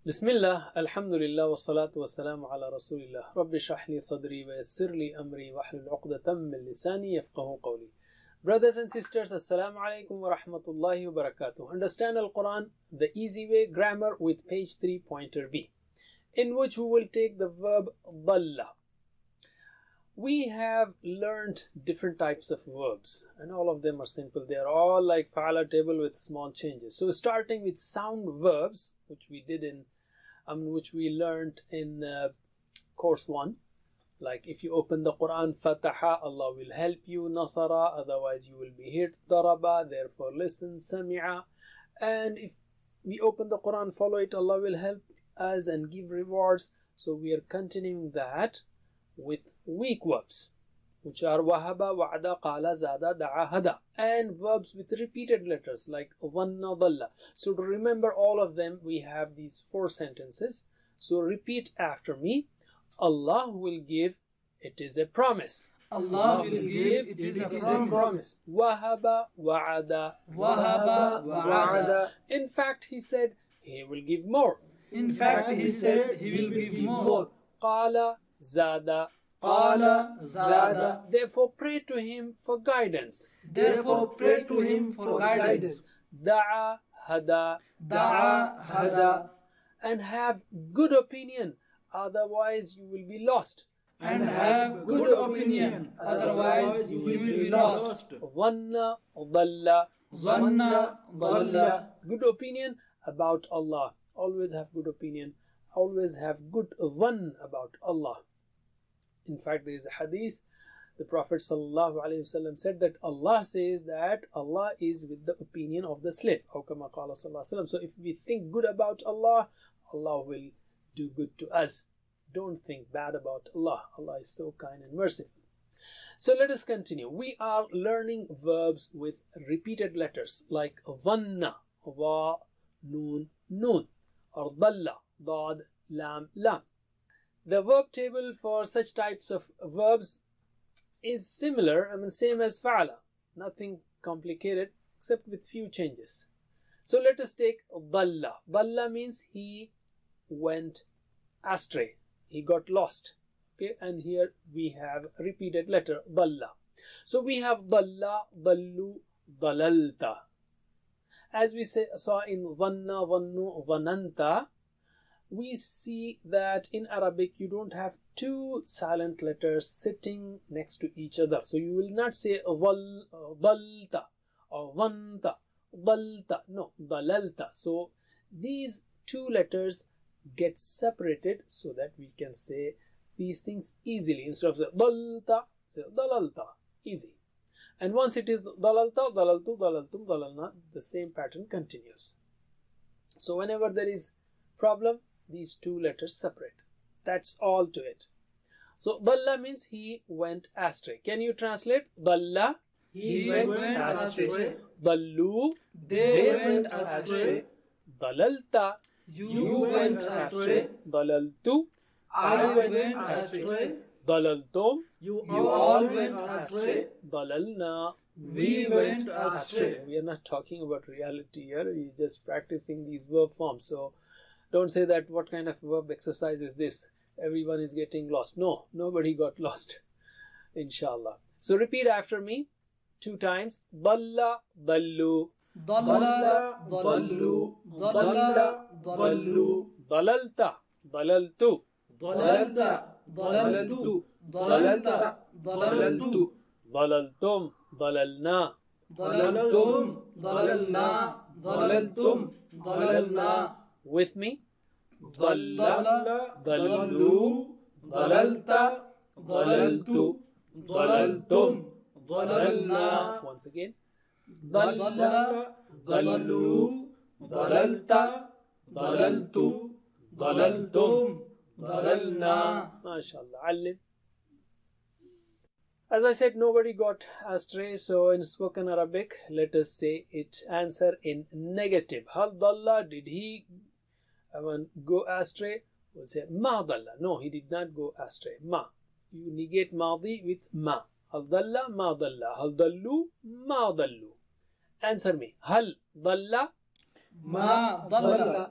Bismillah, alhamdulillah, wa salatu wa salamu ala rasulillah. Rabbi shrah li sadri wa yassir li amri wa hlul uqdatam min lisani yafqahu qawli. Brothers and sisters, assalamu alaikum wa rahmatullahi wa barakatuh. Understand Al-Quran the easy way grammar with page 3 pointer B, in which we will take the verb dhalla. We have learned different types of verbs and all of them are simple. They are all like fa'ala table with small changes. So starting with sound verbs, which we did in which we learned in course 1, like if you open the Quran, fataha, Allah will help you, nasara, otherwise you will be hit, daraba, therefore listen, sami'a. And if we open the Quran, follow it, Allah will help us and give rewards. So we are continuing that with weak verbs, which are wahaba, wa'ada, qala, zada, da'a, hada, and verbs with repeated letters like dhanna, dhalla. So to remember all of them, we have these 4 sentences. So repeat after me. Allah will give, it is a promise. Allah will give, it is a promise. Wahaba, wa'ada, Wahaba, wa'ada. In fact, he said he will give more. In fact, he said he will give more. Qala, zada, Qala, zada. Therefore pray to him for guidance. Therefore pray to him for guidance. Da'a, hada, Da'a, hada. and have good opinion, otherwise you will be lost. And have good opinion, otherwise you will be lost. Dhanna, dhalla, Zanna, dhalla. good opinion about Allah. Always have good opinion. Always have good dhann about Allah. In fact, there is a hadith. The Prophet ﷺ said that Allah says that Allah is with the opinion of the slave. So if we think good about Allah, Allah will do good to us. Don't think bad about Allah. Allah is so kind and merciful. So let us continue. We are learning verbs with repeated letters like dhanna, va, noon, noon, or dhalla, dad, lam, lam. The verb table for such types of verbs is similar, same as fa'ala. Nothing complicated except with few changes. So let us take dhalla. Dhalla means he went astray. He got lost. Okay, and here we have repeated letter dhalla. So we have dhalla, dhallu, dhalalta. As we saw in dhanna, dhannu, dhananta, we see that in Arabic you don't have 2 silent letters sitting next to each other. So you will not say dhalta or dhanta, dhalta. No, dhalalta. So these 2 letters get separated so that we can say these things easily. Instead of dhalta, say dhalalta. Easy. And once it is dhalalta, dhalaltu, dhalaltum, dhalalna, the same pattern continues. So whenever there is problem, these 2 letters separate. That's all to it. So dhalla means he went astray. Can you translate? Dhalla, He went astray. dhallu, They went astray. dhalalta, You went astray. dhalaltu, I went astray. dhalaltum, You all went astray. dhalalna. We went astray. We are not talking about reality here. We are just practicing these verb forms. So don't say that what kind of verb exercise is this? Everyone is getting lost. No, nobody got lost. Inshallah. So repeat after me 2 times. Dhalla, dhallu, Dhalla, dhallu. Dhalla, dhallu. dhalalta, dhalaltu, Dhalalta, dhalaltu. Dhalalta, dhalaltu. dhalaltum, dhalalna. Dhalaltum, dhalalna. Dhalaltum, dhalalna. With me. Dhalla, Dhalla, dhallu, dhalalta, dhalaltu, dhalaltum, dhalalna. Once again. Dhalla, dhallu, dhalalta, dhalaltu, dhalaltum, dhalalna. MashaAllah. Allim. As I said, nobody got astray. So in spoken Arabic, let us say it. Answer in negative. Hal dhalla, did he go astray? We'll say ma dhalla. No, he did not go astray. Ma. You negate madi with ma. Hal dhalla, ma dhalla. Hal dhallu, ma dhallu. Answer me. Hal dhalla, Ma dhalla.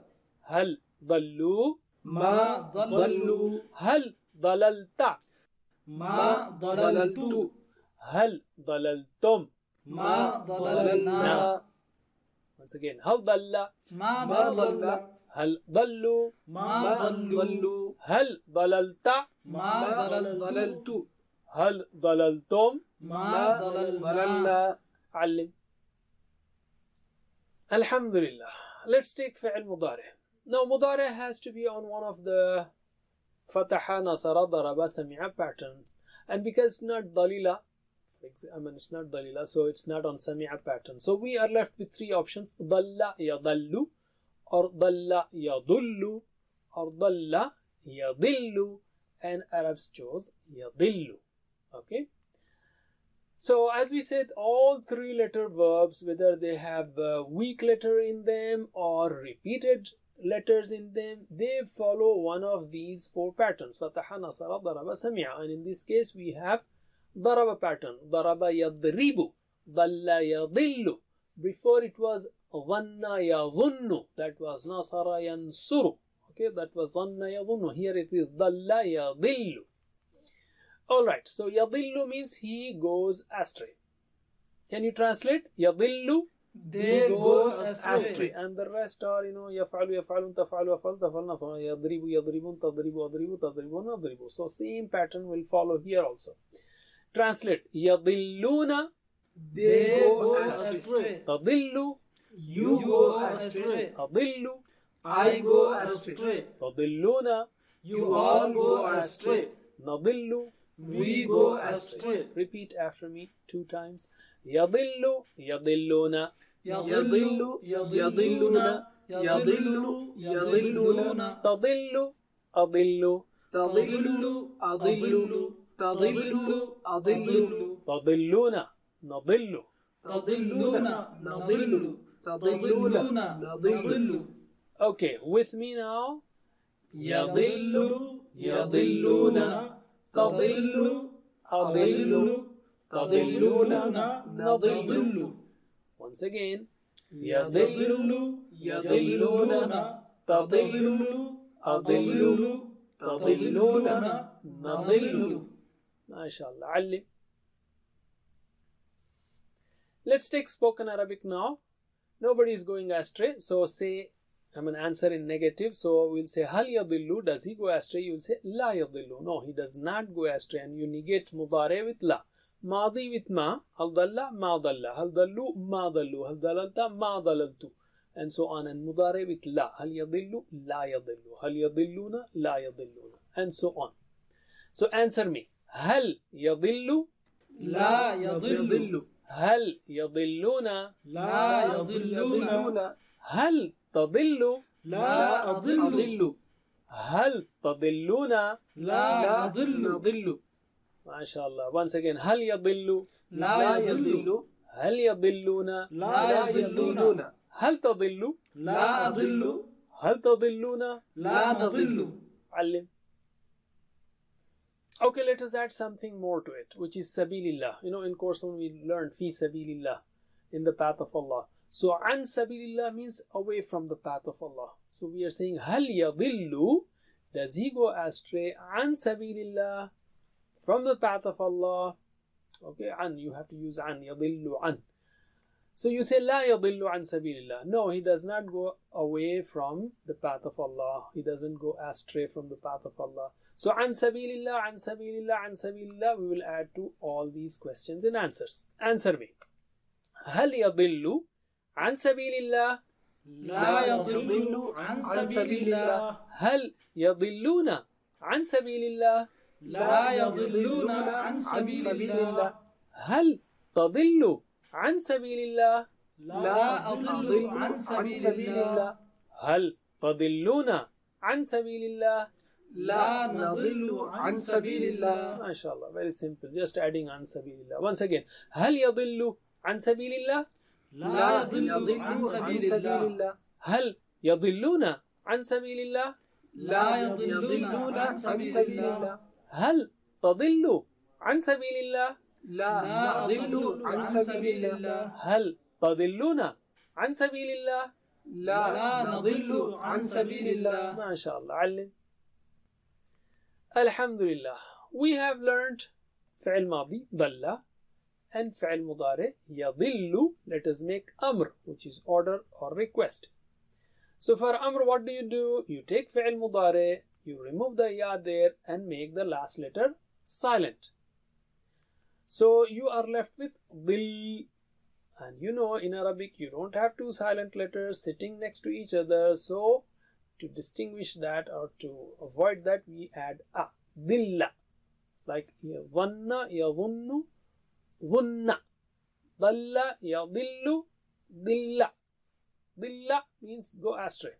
هل ضلوا ما ضلوا هل ضللت ما ضللت هل ضللتم ما ضللنا once again هل ضل ما ضل هل ضلوا ما ضلوا هل ضللت ما ضللت هل ضللتم ما ضللنا علم Alhamdulillah. Let's take فعل مضارع. Now مضارع has to be on one of the فتح نصر ضرب سمع patterns, and because it's not dalila, it's not dalila, so it's not on سمع pattern. So we are left with three options: ضل يضل, or ضل يضل, or ضل يضل, and Arabs chose يضل. Okay. So as we said, all three letter verbs, whether they have a weak letter in them or repeated letters in them, they follow one of these four patterns: فتح نصر ضرب سمع. And in this case we have ضرب pattern: ضرب يضرب, ضل يضل. Before it was ظن يظن, that was نصر ينصر. Okay, that was ظن يظن. Here it is ضل يضل. Alright, so يضل means he goes astray. Can you translate? يضل, they goes astray. and the rest are, يفعل يفعلون تفعل يفعل تفعلن يضرب يضربون تضرب أضرب تضربون أضرب. So same pattern will follow here also. Translate: يضلون, They go astray. تضل, You go astray. أضل, I go astray. تضلون, You all go astray. نضل, We go astray. Repeat after me 2 times. يضل يضلون, يضل يضلون يضل يضلون تضل أضل, تضل أضل تضل أضل تضلون نضل. تضلون نضل تضلون نضل. Okay, with me now. يضل يضلون تضل أضل تضلون نضل. Once again. يضل يضلون تضل أضل تضلون نضل. MashaAllah. علم. Let's take spoken Arabic now. Nobody is going astray, so say, answer in negative. So we'll say هل يضل, does he go astray? You will say لا يضل, no, he does not go astray, and you negate مضارع with لا. ماضي with ما, هل ضل ما ضل, هل ضلوا ما ضلوا, هل ضللت ما ضللت, and so on. And مضارع with لا, هل يضل لا يضل, هل يضلون لا يضلون, and so on. So answer me. هل يضل لا يضل. هل يضلون لا يضلون. هل تضل لا أضل. هل تضلون لا أضل. ما شاء الله. Once again. هل يضل لا يضل. هل يضلون لا يضلون. هل تضل لا أضل. هل تضلون لا نضل. علم. Okay, let us add something more to it, which is sabilillah. In course when we learned fi sabilillah, in the path of Allah. So an sabilillah means away from the path of Allah. So we are saying hal yadillu, does he go astray? An sabilillah, from the path of Allah. Okay, an, you have to use an, yadillu an. So you say la yadillu an sabilillah. No, he does not go away from the path of Allah. He doesn't go astray from the path of Allah. So an sabilillah, an sabilillah, an sabilillah, we will add to all these questions and answers. Answer me. هل يضل عن سبيل الله؟ لا يضل عن سبيل الله. هل يضلون عن سبيل الله؟ لا يضلون عن سبيل الله. هل تضل عن سبيل الله؟ لا أضل عن سبيل الله. هل تضلون عن سبيل الله؟ لا نضل عن سبيل الله. ما شاء الله, very simple, just adding عن سبيل الله. Once again, هل يضل عن سبيل الله؟ لا يضل عن سبيل الله. هل يضلون عن سبيل الله؟ لا يضلون عن سبيل الله. هل تضل عن سبيل الله؟ لا أضل عن سبيل الله. هل تضلون عن سبيل الله؟ لا نضل عن سبيل الله. ما شاء الله. علم. Alhamdulillah. We have learned فعل ماضي ضل and فعل مضارع يضل. Let us make أمر, which is order or request. So for أمر, what do? You take فعل مضارع, you remove the ya there and make the last letter silent. So you are left with ضل. And you know, in Arabic, you don't have two silent letters sitting next to each other. So to distinguish that or to avoid that, we add a. Dilla. Like yadhanna, yadhunnu, dhunna. Dalla, yadillu, dilla. Dilla means go astray.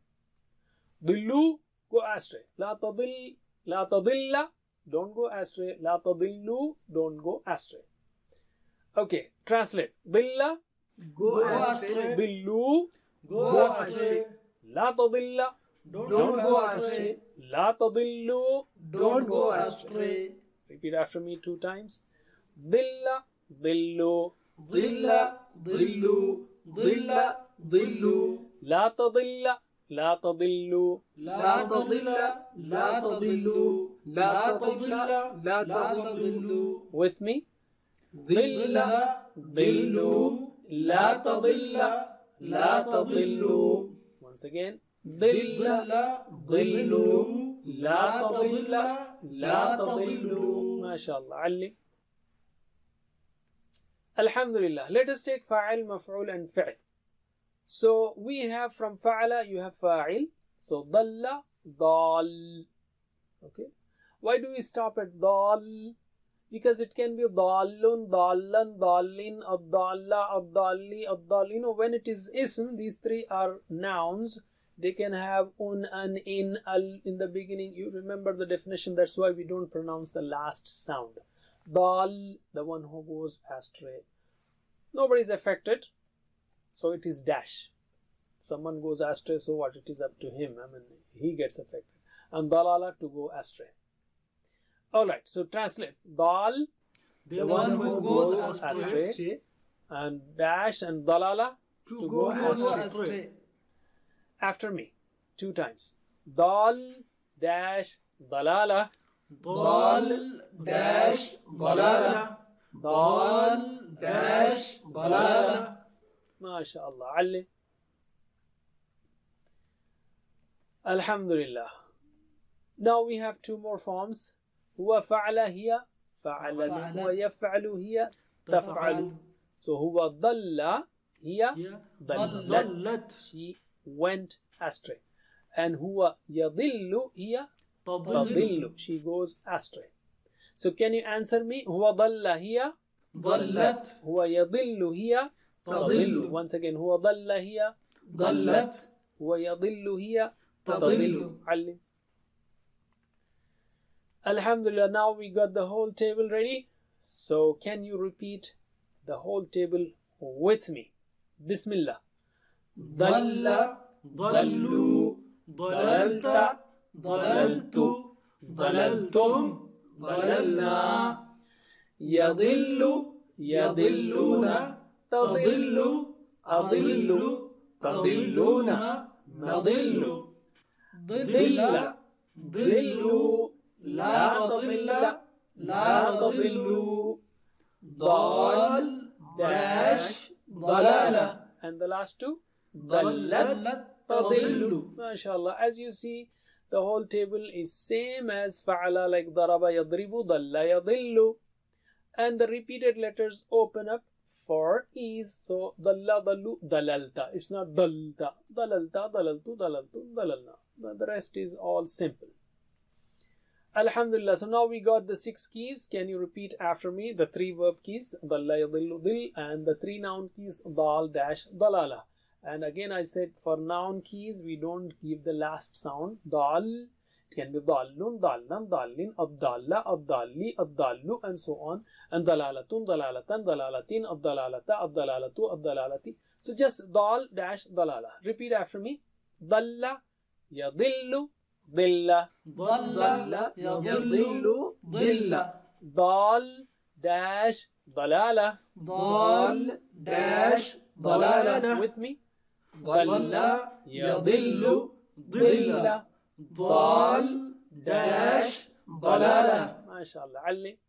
Dillu, go astray. La tadilla, don't go astray. La tadillu, don't go astray. Okay, translate. Dilla, Go astray. Dillu, Go astray. La tadilla, Don't go astray. La tadillu. Don't go astray. Repeat after me 2 times. Dilla, dillu. Dhilla, dhillu. Dhilla, dhillu. La tadilla, la tadillu. La tadilla, la tadillu. La tadilla, la tadillu. With me. Dhilla, dhillu. La tadilla, la tadillu. Once again. Dilla, dhillu. la tadilla, la tadillu. MashaAllah. Ali. Alhamdulillah. Let us take fa'il, maf'ul and fi'l. So we have from fa'ala, you have fa'il. So dalla, dal. Okay. Why do we stop at dal? Because it can be dallun, dallan, dallin, ad-dalla, ad-dalli, ad-dal. You know, when it is ism, these 3 are nouns. They can have un, an, in, al in the beginning. You remember the definition. That's why we don't pronounce the last sound. Dal, the one who goes astray. Nobody is affected. So it is dash. Someone goes astray, so what? It is up to him. I mean, he gets affected. And dalala, to go astray. Alright, so translate. Dal, The one who goes astray. And dash and dalala, to go astray. After me, 2 times. Dal, dash, dalala. Dal, dash, dalala. Dal, dash, dalala. MashaAllah. Ali. Alhamdulillah. Now we have 2 more forms. هو فعل هي فعلت. هو يفعل هي تفعل. So هو ضل هي ضلت. She went astray. And هو يضل هي تضل. She goes astray. So can you answer me? هو ضل هي ضلت. هو يضل هي تضل. Once again, هو ضل هي ضلت. هو يضل هي تضل. علم. Alhamdulillah, now we got the whole table ready. So can you repeat the whole table with me? Bismillah. ضل ضلوا ضللت ضللت ضللتم ضللنا يضل يضلون تضل أضل تضلون نضل ضل ضلوا لا تضل لا تضل ضال داش ضلالة. And the last 2? ضلت تضل. MashaAllah. As you see, the whole table is same as fa'ala, like daraba yadribu, dalla yadillu. And the repeated letters open up for ease. So dalla, dallu, dalalta. It's not dalta. Dalalta, dalaltu, dalaltu, dalalna. The rest is all simple. Alhamdulillah. So now we got the 6 keys. Can you repeat after me? The 3 verb keys, dalla, yadillu, dil, and the 3 noun keys, dal, dash, dalala. And again I said, for noun keys, we don't give the last sound. Dal, it can be dallun, dallan, dallin, abdalla, abdalli, abdallu, and so on. And dalalatun, dalalatan, dalalatin, abdalalata, abdalalatu, abdalalati. So just dal, dash, dalala. Repeat after me. Dalla, yadillu, dilla. ضل يضل ضل. Dal, dash, dalala. ضال داش ضلالة. With me. ضل يضل ضل ضال داش ضلالة. MashaAllah. Ali.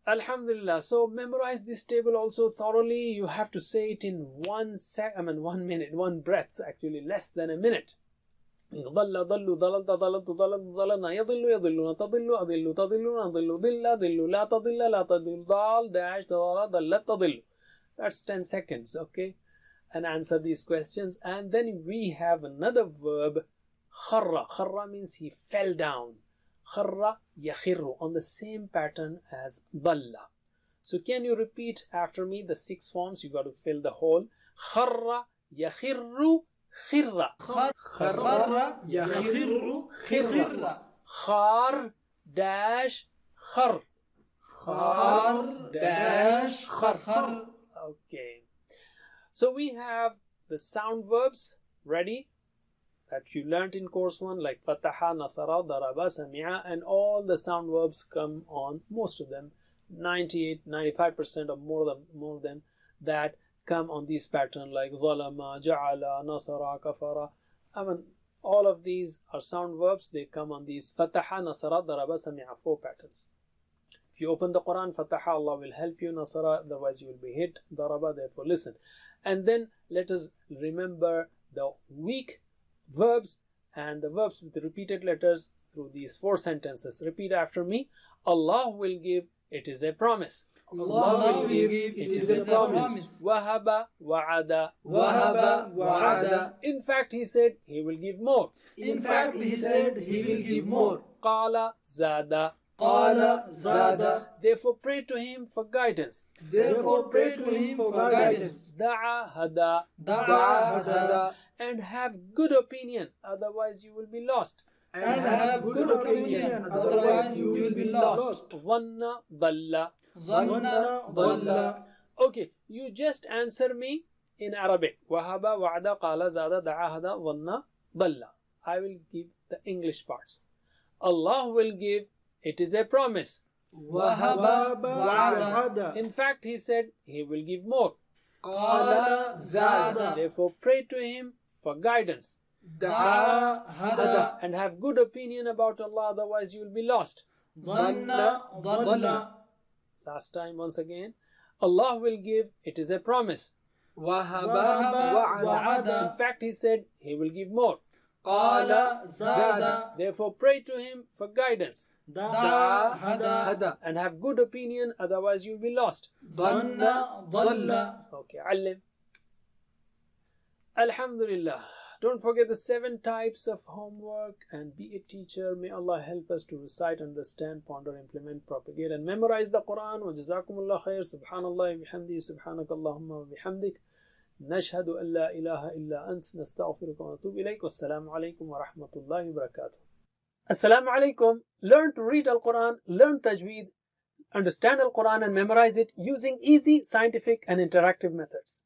Alhamdulillah. So memorize this table also thoroughly. You have to say it in 1 minute, one breath, actually less than a minute. ضل ضل ضللت ضللت ضللت ضللنا يضل يضلون تضل أضل تضلون أضل ضل ضل لا تضل لا تضل ضال dash ضل ضلت تضل. That's 10 seconds, okay? And answer these questions. And then we have another verb, kharra. Kharra means he fell down. Kharra yakhirru, on the same pattern as dalla. So can you repeat after me the 6 forms? You got to fill the whole. Kharra yakhirru khirra. خر يخر خر Khar dash khar. خار داش خر. Okay. So we have the sound verbs ready that you learnt in course 1, like fataha, nasara, daraba, sami'a, and all the sound verbs come on, most of them, 98-95% or more than that come on this pattern, like zalama, ja'ala, nasara, kafara. I mean, all of these are sound verbs. They come on these fataha, nasara, daraba, sami'a, 4 patterns. If you open the Quran, fataha, Allah will help you. Nasara, otherwise you will be hit. Daraba, therefore listen. And then let us remember the weak verbs and the verbs with repeated letters through these 4 sentences. Repeat after me. Allah will give, it is a promise. Allah will give, it is a promise. Wahaba, wa'ada. Wahaba wa'ada. In fact, he said he will give more. In fact, he said he will give more. Qala, zada. Qala zada. Therefore pray to him for guidance. Therefore pray to him for guidance. Da'a hada. Da'a hada. And have good opinion, otherwise you will be lost. And have good opinion, otherwise you will be lost. Dhanna dalla. Zanna dalla. Okay, you just answer me in Arabic. Wahaba, wa'ada, qala, zada, da'a, hada, dhanna, dalla. I will give the English parts. Allah will give, it is a promise. Wahaba wa'ada. In fact, he said he will give more. Qala zada. Therefore pray to him for guidance. Da'a hada. And have good opinion about Allah, otherwise you will be lost. Zanna dalla. Last time once again. Allah will give, it is a promise. Wahaba wa'ada. In fact, he said he will give more. Qala zada. Therefore pray to him for guidance. Da'a hada. And have good opinion, otherwise you will be lost. Zanna dalla. Okay, alim. Alhamdulillah. Don't forget the 7 types of homework and be a teacher. May Allah help us to recite, understand, ponder, implement, propagate, and memorize the Quran. Wa jazakumullah khair. Subhanallah wa bihamdi. Subhanakallahumma wa bihamdik. Nashhadu an la ilaha illa ant. Nastaghfiruka wa natubu ilayk. Wassalamu alaikum wa rahmatullahi wa barakatuh. Assalamu alaikum. Learn to read Al-Quran, learn Tajweed, understand Al-Quran and memorize it using easy, scientific and interactive methods.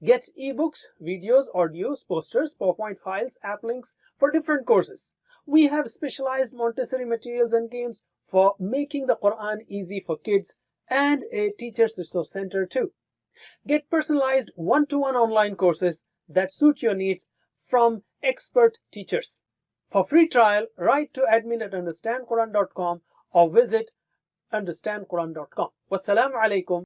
Get ebooks, videos, audios, posters, PowerPoint files, app links for different courses. We have specialized Montessori materials and games for making the Quran easy for kids and a teacher's resource center too. Get personalized one-to-one online courses that suit your needs from expert teachers. For free trial, write to admin@understandquran.com or visit understandquran.com. Wassalamu alaikum.